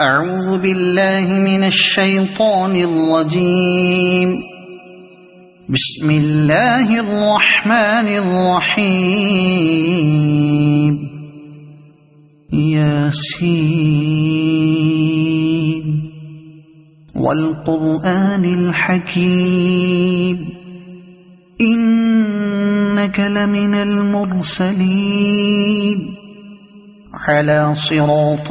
أعوذ بالله من الشيطان الرجيم. بسم الله الرحمن الرحيم. ياسين والقرآن الحكيم إنك لمن المرسلين على صراط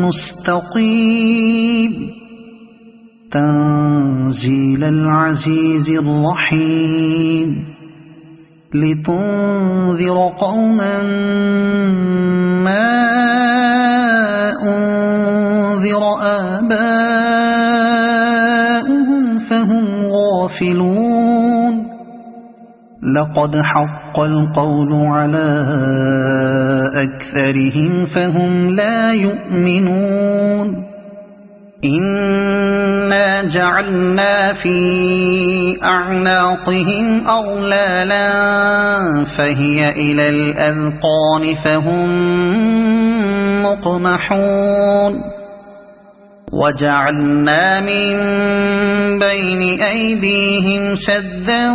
مستقيم تنزيل العزيز الرحيم لتنذر قوما ما أنذر آباؤهم فهم غافلون. لقد حق القول على أكثرهم فهم لا يؤمنون. إنا جعلنا في أعناقهم أغلالا فهي إلى الأذقان فهم مقمحون. وجعلنا من بين أيديهم سدا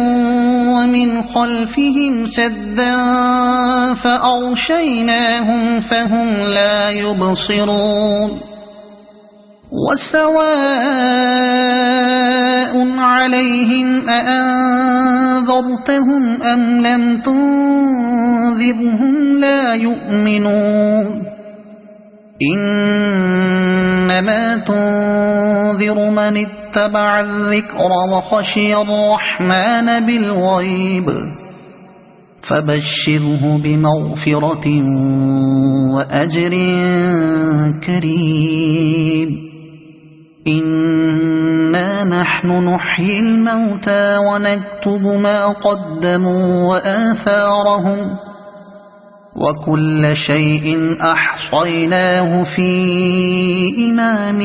ومن خلفهم سدا فأغشيناهم فهم لا يبصرون. وسواء عليهم أأنذرتهم أم لم تنذرهم لا يؤمنون. إنما تنذر من اتبع الذكر وخشي الرحمن بالغيب فبشره بمغفرة وأجر كريم. إنا نحن نحيي الموتى ونكتب ما قدموا وآثارهم وكل شيء أحصيناه في إمام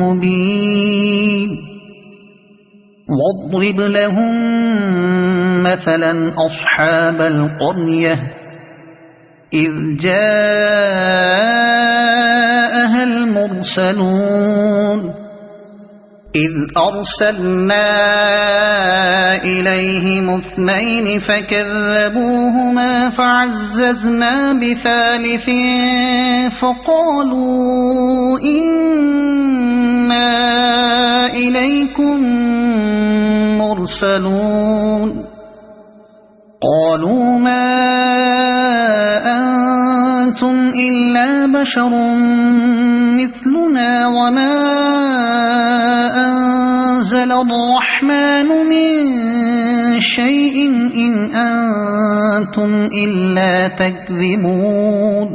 مبين. واضرب لهم مثلا أصحاب القرية إذ جاءها المرسلون إذ أرسلنا إليهم اثنين فكذبوهما فعززنا بثالث فقالوا إنا إليكم مرسلون. قالوا ما أنتم إلا بشر مثلنا وما أنزل الرحمن من شيء إن أنتم إلا تكذبون.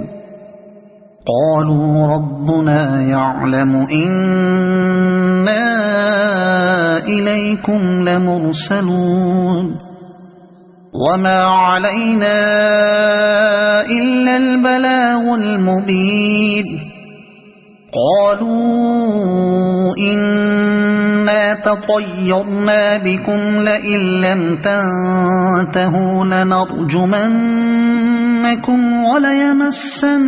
قالوا ربنا يعلم إنا إليكم لمرسلون وما علينا إلا البلاغ المبين. قالوا إنا تطيرنا بكم لئن لم تنتهوا لنرجمنكم وليمسنكم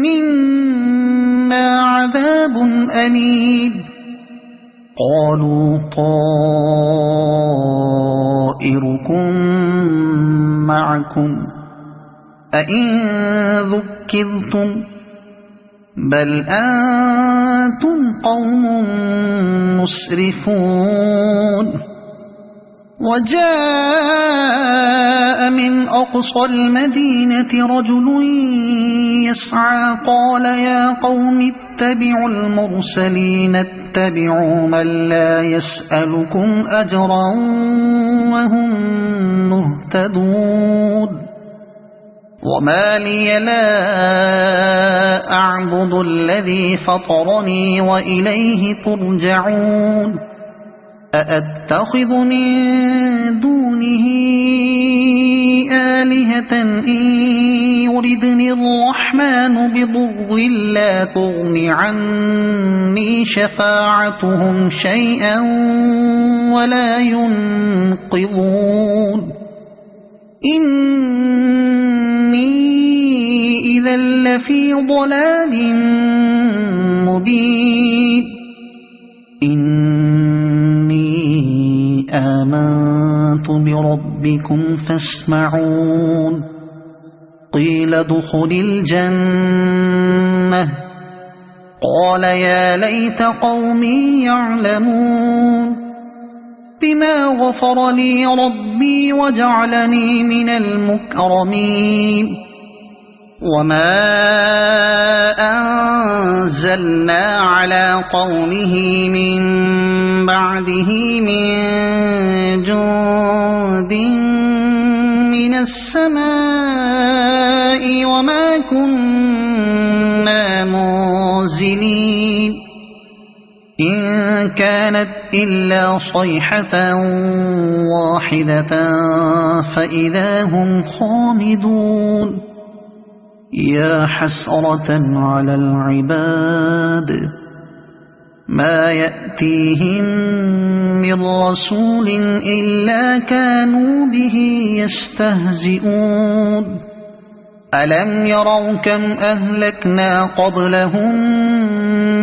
منا عذاب أليم. قالوا طائركم معكم أئن ذكرتم بل أنتم قوم مسرفون. وجاء من أقصى المدينة رجل يسعى قال يا قوم اتبعوا المرسلين اتبعوا من لا يسألكم أجرا وهم مهتدون. وما لي لا أعبد الذي فطرني وإليه ترجعون. أأتخذ من دونه آلهة إن يردني الرحمن بضر لا تغن عني شفاعتهم شيئا ولا ينقذون. إني إذا لفي ضلال مبين إني آمنت بربكم فاسمعون قيل ادخل الجنة قال يا ليت قومي يعلمون بما غفر لي ربي وجعلني من المكرمين وما أنزلنا على قومه من بعده من جند من السماء وما كنا منزلين إن كانت إلا صيحة واحدة فإذا هم خامدون يا حسرة على العباد ما يأتيهم من رسول إلا كانوا به يستهزئون ألم يروا كم أهلكنا قبلهم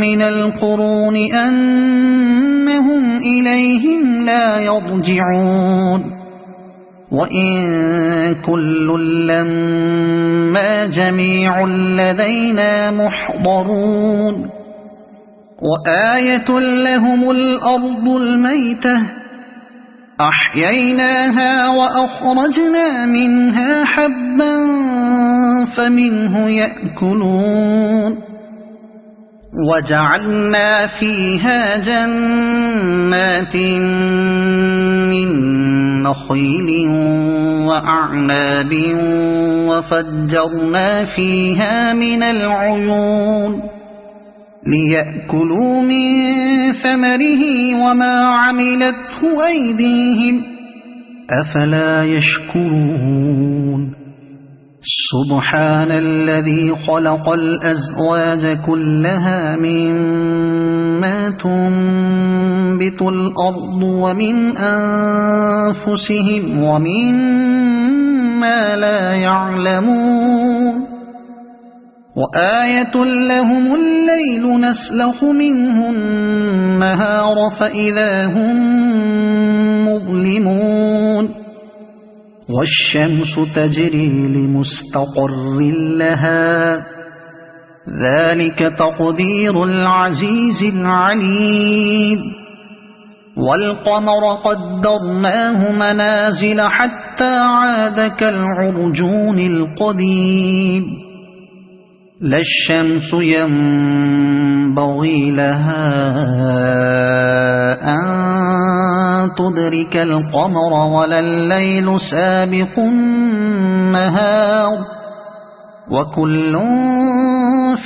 من القرون أنهم إليهم لا يرجعون وإن كل لما جميع لدينا محضرون وآية لهم الأرض الميتة أحييناها وأخرجنا منها حبا فمنه يأكلون وجعلنا فيها جنات من نخيل وأعناب وفجرنا فيها من العيون ليأكلوا من ثمره وما عملته أيديهم أفلا يشكرون سبحان الذي خلق الأزواج كلها مما تنبت الأرض ومن أنفسهم ومما لا يعلمون وآية لهم الليل نسلخ منه النهار فإذا هم مظلمون والشمس تجري لمستقر لها ذلك تقدير العزيز العليم والقمر قدرناه منازل حتى عاد كالعرجون القديم لا الشمس ينبغي لها أن تدرك القمر ولا الليل سابق النهار وكل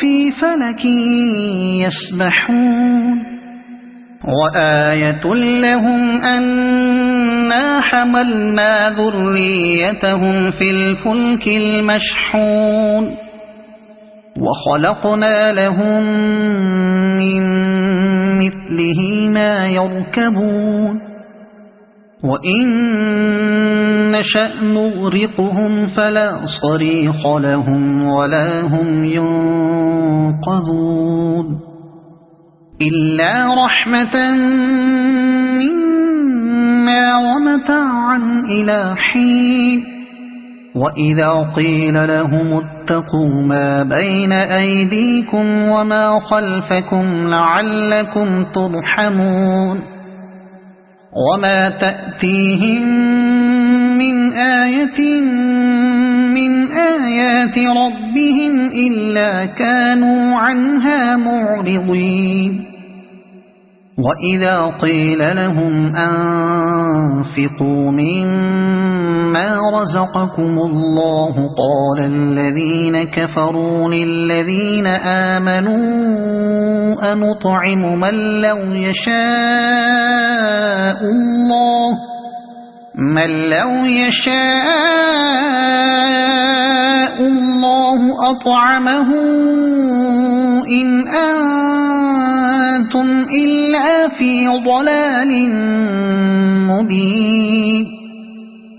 في فلك يسبحون وآية لهم أنا حملنا ذريتهم في الفلك المشحون وخلقنا لهم من مثله ما يركبون وإن نشأ نغرقهم فلا صريخ لهم ولا هم ينقذون إلا رحمة منا ومتاعا إلى حين وإذا قيل لهم اتقوا ما بين أيديكم وما خلفكم لعلكم ترحمون وما تأتيهم من آية من آيات ربهم إلا كانوا عنها معرضين وإذا قيل لهم أنفقوا مما رزقكم الله قال الذين كفروا للذين آمنوا أنطعم من لو يشاء الله أطعمه إن أنتم إلا في ضلال مبين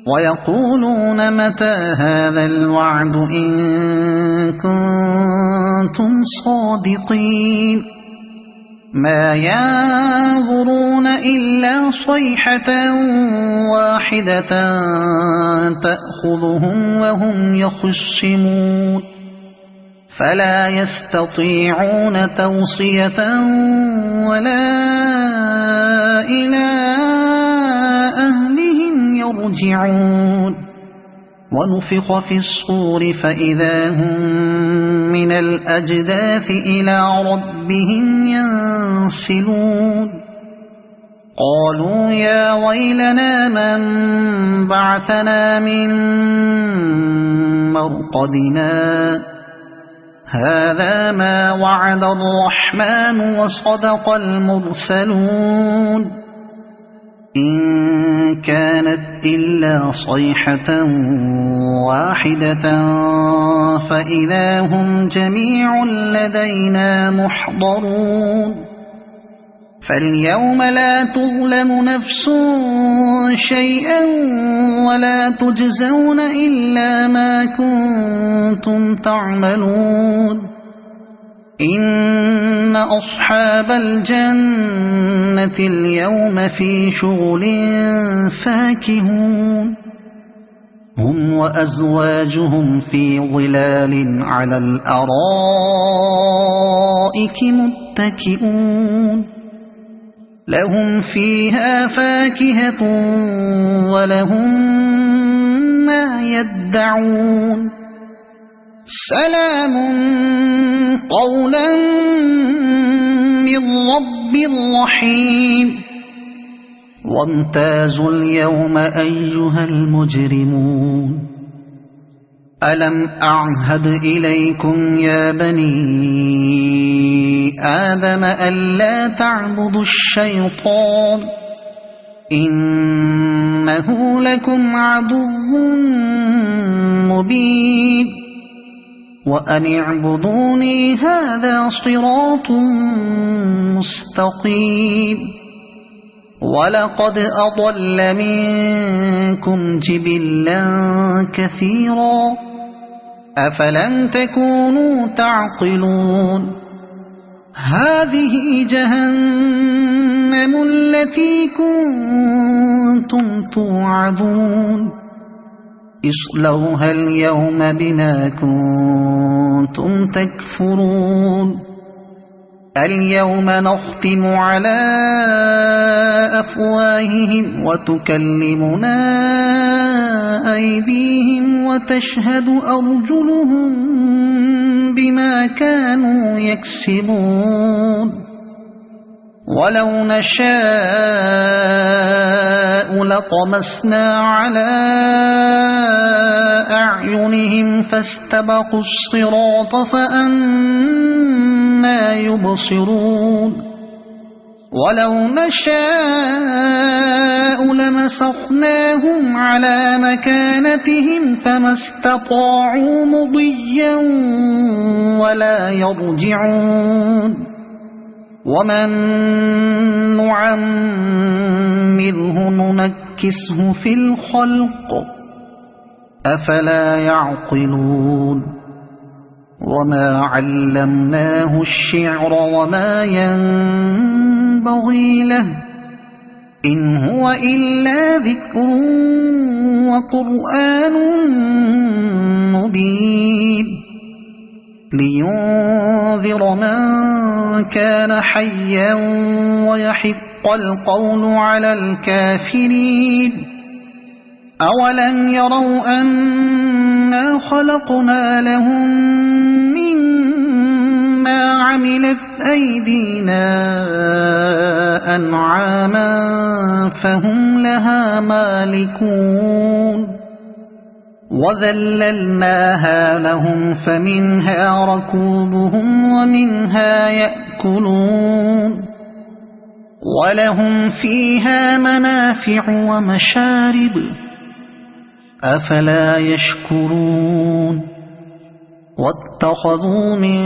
ويقولون متى هذا الوعد إن كنتم كنتم صادقين ما ينظرون إلا صيحة واحدة تأخذهم وهم يخصمون فلا يستطيعون توصية ولا إلى أهلهم يرجعون ونفخ في الصور فإذا هم من الأجداث إلى ربهم ينسلون قالوا يا ويلنا من بعثنا من مرقدنا هذا ما وعد الرحمن وصدق المرسلون إن كانت إلا صيحة واحدة فإذا هم جميع لدينا محضرون فاليوم لا تظلم نفس شيئا ولا تجزون إلا ما كنتم تعملون إن أصحاب الجنة اليوم في شغل فاكهون هم وأزواجهم في ظلال على الأرائك متكئون لهم فيها فاكهة ولهم ما يدعون سلام قولا من رب رحيم وامتازوا اليوم أيها المجرمون ألم أعهد إليكم يا بني آدم ألا تعبدوا الشيطان إنه لكم عدو مبين وأن اعبدوني هذا صراط مستقيم ولقد أضل منكم جبلا كثيرا أفلم تكونوا تعقلون هذه جهنم التي كنتم توعدون اصلوها اليوم بما كنتم تكفرون اليوم نختم على أفواههم وتكلمنا أيديهم وتشهد أرجلهم بما كانوا يكسبون ولو نشاء لطمسنا على أعينهم فاستبقوا الصراط فأنى يبصرون ولو نشاء لمسخناهم على مكانتهم فما استطاعوا مضيا ولا يرجعون ومن نعمره ننكسه في الخلق أفلا يعقلون وما علمناه الشعر وما ينبغي له إن هو إلا ذكر وقرآن مبين لينذر من كان حيا ويحق القول على الكافرين أولم يروا أنا خلقنا لهم مما عملت أيدينا أنعاما فهم لها مالكون وذللناها لهم فمنها ركوبهم ومنها يأكلون ولهم فيها منافع ومشارب أفلا يشكرون واتخذوا من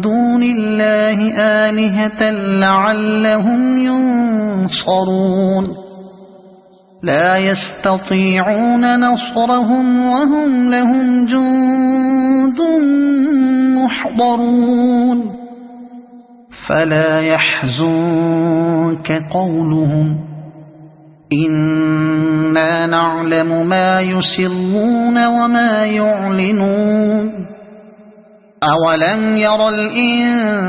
دون الله آلهة لعلهم ينصرون لا يستطيعون نصرهم وهم لهم جند يحضرون فلا يحزنك قولهم إنا نعلم ما يسرون وما يعلنون أولم ير الإنسان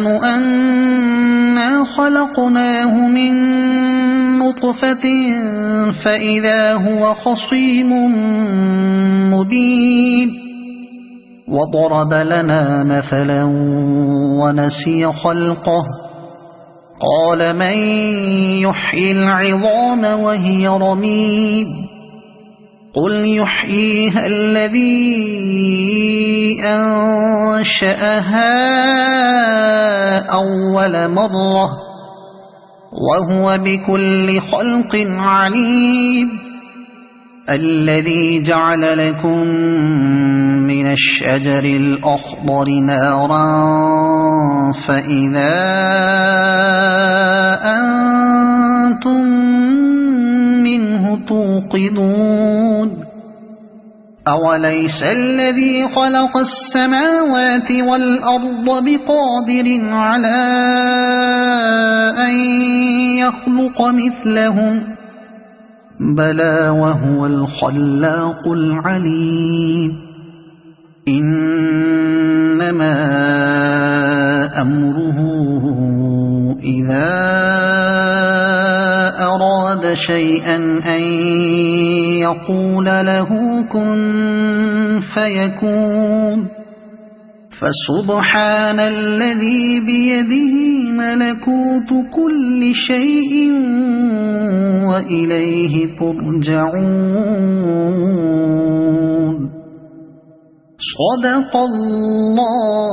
أنا خلقناه من نطفة فإذا هو خصيم مبين وضرب لنا مثلا ونسي خلقه قال من يحيي العظام وهي رميم قل يحييها الذي أنشأها أول مرة وهو بكل خلق عليم الذي جعل لكم من الشجر الأخضر نارا فإذا أنتم منه توقدون أوليس الذي خلق السماوات والأرض بقادر على أن يخلق مثلهم بلى وهو الخلاق العليم إنما أمره إذا أراد شيئا أن يقول له كن فيكون فسبحان الذي بيده ملكوت كل شيء وإليه ترجعون صدق الله